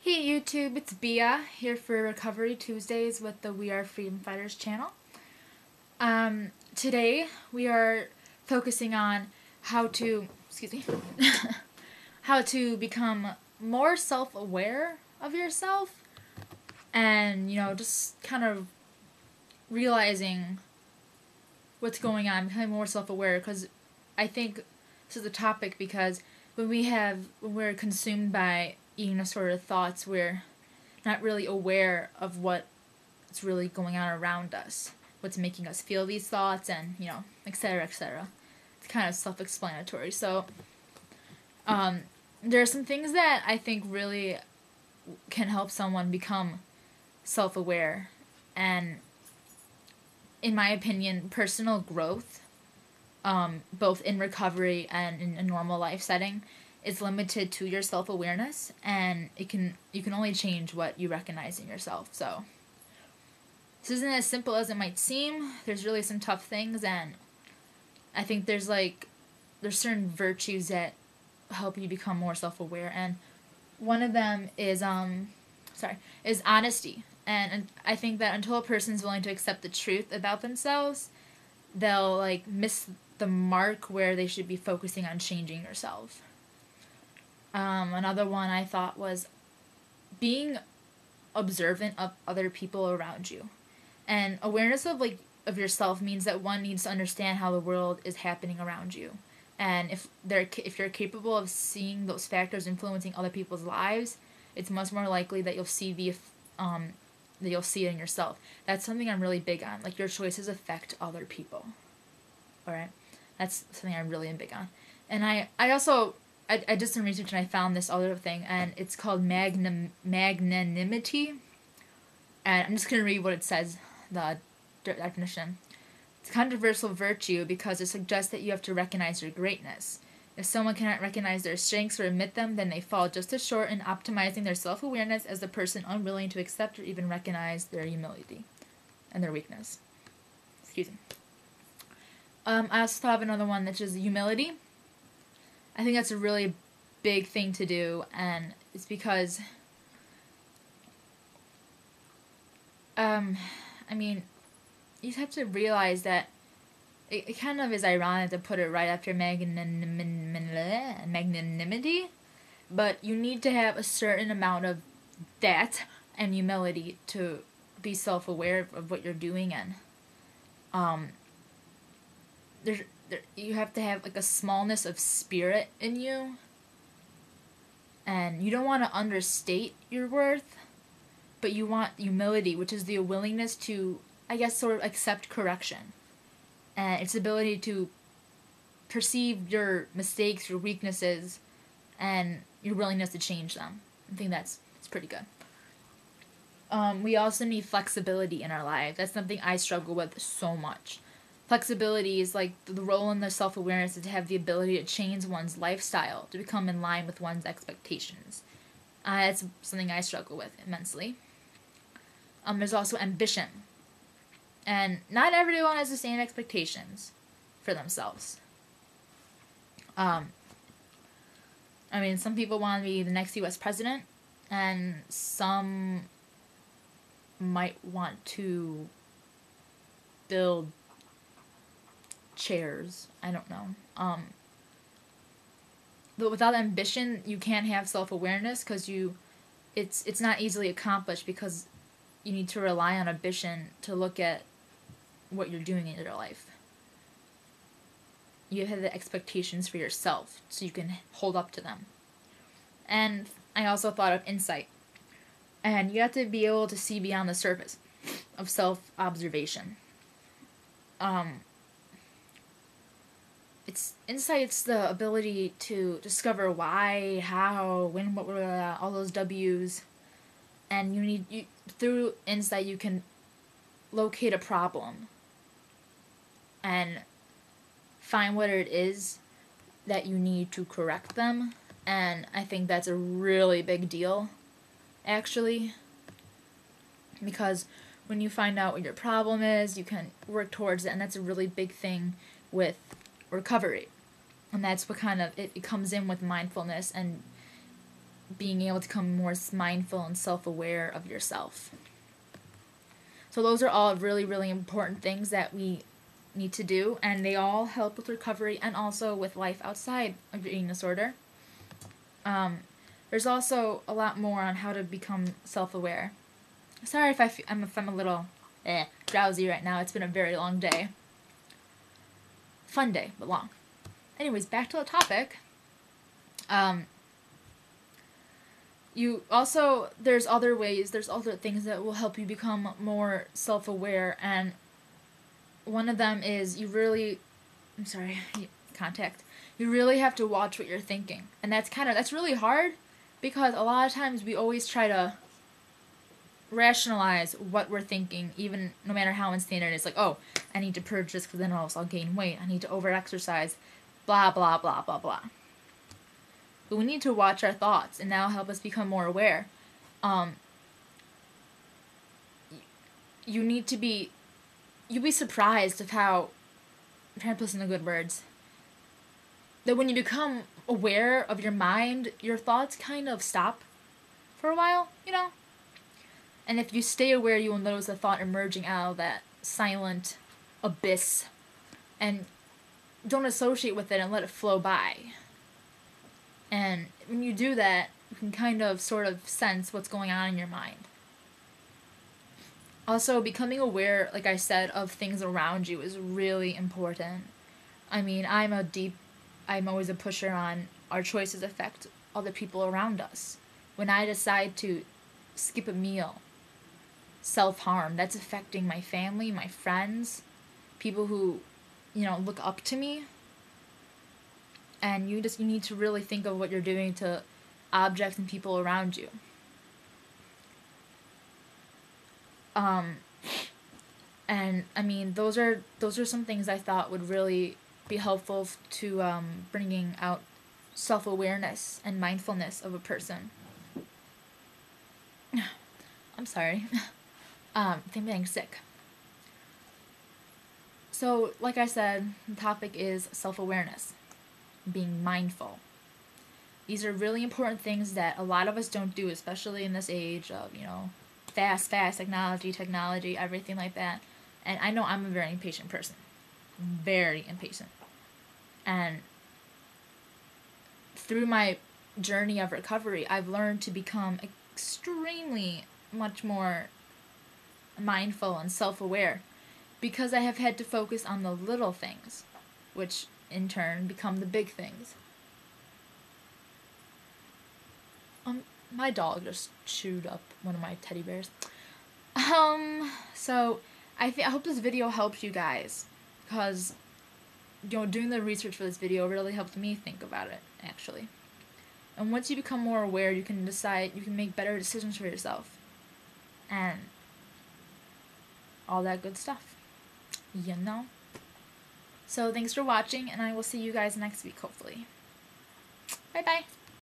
Hey YouTube, it's Bea here for Recovery Tuesdays with the Werfreedomfighters channel. Today we are focusing on how to, how to become more self-aware of yourself and, just kind of realizing what's going on, becoming more self-aware, because I think this is a topic because when we're consumed by sort of thoughts, we're not really aware of what's really going on around us, what's making us feel these thoughts, and etc., etc. It's kind of self-explanatory. So there are some things that I think really can help someone become self-aware, and in my opinion, personal growth, both in recovery and in a normal life setting, is limited to your self-awareness, and you can only change what you recognize in yourself. So this isn't as simple as it might seem. There's really some tough things, and I think there's certain virtues that help you become more self-aware, and one of them is honesty. And I think that until a person's willing to accept the truth about themselves, they'll miss the mark where they should be focusing on changing yourself. Another one I thought was being observant of other people around you. And awareness of yourself means that one needs to understand how the world is happening around you. And if you're capable of seeing those factors influencing other people's lives, it's much more likely that you'll see that you'll see it in yourself. That's something I'm really big on. Your choices affect other people. Alright? That's something I really am big on. And I did some research and I found this other thing, and it's called magnanimity. And I'm just going to read what it says, the definition. It's a controversial virtue because it suggests that you have to recognize your greatness. If someone cannot recognize their strengths or admit them, then they fall just as short in optimizing their self-awareness as the person unwilling to accept or even recognize their humility and their weakness. Excuse me. I also thought of another one, which is humility. I think that's a really big thing to do, and it's because, you have to realize that it kind of is ironic to put it right after magnanimity, but you need to have a certain amount of that and humility to be self-aware of what you're doing, and you have to have a smallness of spirit in you, and you don't want to understate your worth, but you want humility, which is the willingness to, sort of accept correction, and its ability to perceive your mistakes, your weaknesses, and your willingness to change them. I think it's pretty good. We also need flexibility in our lives. That's something I struggle with so much. Flexibility is the role in the self-awareness is to have the ability to change one's lifestyle to become in line with one's expectations. That's something I struggle with immensely. There's also ambition. And not everyone has the same expectations for themselves. Some people want to be the next U.S. president, and some might want to build chairs. I don't know. But without ambition, you can't have self-awareness, because it's not easily accomplished, because you need to rely on ambition to look at what you're doing in your life. You have the expectations for yourself, so you can hold up to them. And I also thought of insight. And you have to be able to see beyond the surface of self-observation. It's the ability to discover why, how, when, what were all those W's, and through insight you can locate a problem and find what it is that you need to correct them, and I think that's a really big deal, actually, because when you find out what your problem is, you can work towards it, and that's a really big thing with recovery. And that's what it comes in with mindfulness and being able to become more mindful and self-aware of yourself. So those are all really, really important things that we need to do, and they all help with recovery and also with life outside of your eating disorder. There's also a lot more on how to become self-aware. Sorry if I'm a little drowsy right now. It's been a very long day. Fun day, but long. Anyways, back to the topic. There's other ways, there's other things that will help you become more self-aware, and one of them is you really have to watch what you're thinking. And that's really hard, because a lot of times we always try to rationalize what we're thinking, even no matter how insane it is. Like, oh, I need to purge this because then I'll gain weight. I need to over-exercise, blah, blah, blah, blah, blah. But we need to watch our thoughts, and that'll help us become more aware. You'll be surprised of how, I'm trying to put in the good words, that when you become aware of your mind, your thoughts kind of stop for a while, you know? And if you stay aware, you will notice a thought emerging out of that silent abyss, and don't associate with it and let it flow by. And when you do that, you can kind of sort of sense what's going on in your mind. Also, becoming aware, like I said, of things around you is really important. I mean, I'm always a pusher on our choices affect other people around us. When I decide to skip a meal, self-harm, that's affecting my family, my friends, people who, look up to me. And you need to really think of what you're doing to objects and people around you. And I mean, those are some things I thought would really be helpful to bringing out self-awareness and mindfulness of a person. I'm sorry. I think I'm getting sick. So, like I said, the topic is self-awareness, being mindful. These are really important things that a lot of us don't do, especially in this age of, fast technology, everything like that. And I know I'm a very impatient person. Very impatient. And through my journey of recovery, I've learned to become extremely much more mindful and self-aware, because I have had to focus on the little things, which in turn become the big things. My dog just chewed up one of my teddy bears. So I hope this video helps you guys, because doing the research for this video really helped me think about it, actually. And once you become more aware, you can make better decisions for yourself, and all that good stuff, So thanks for watching, and I will see you guys next week, hopefully. Bye bye.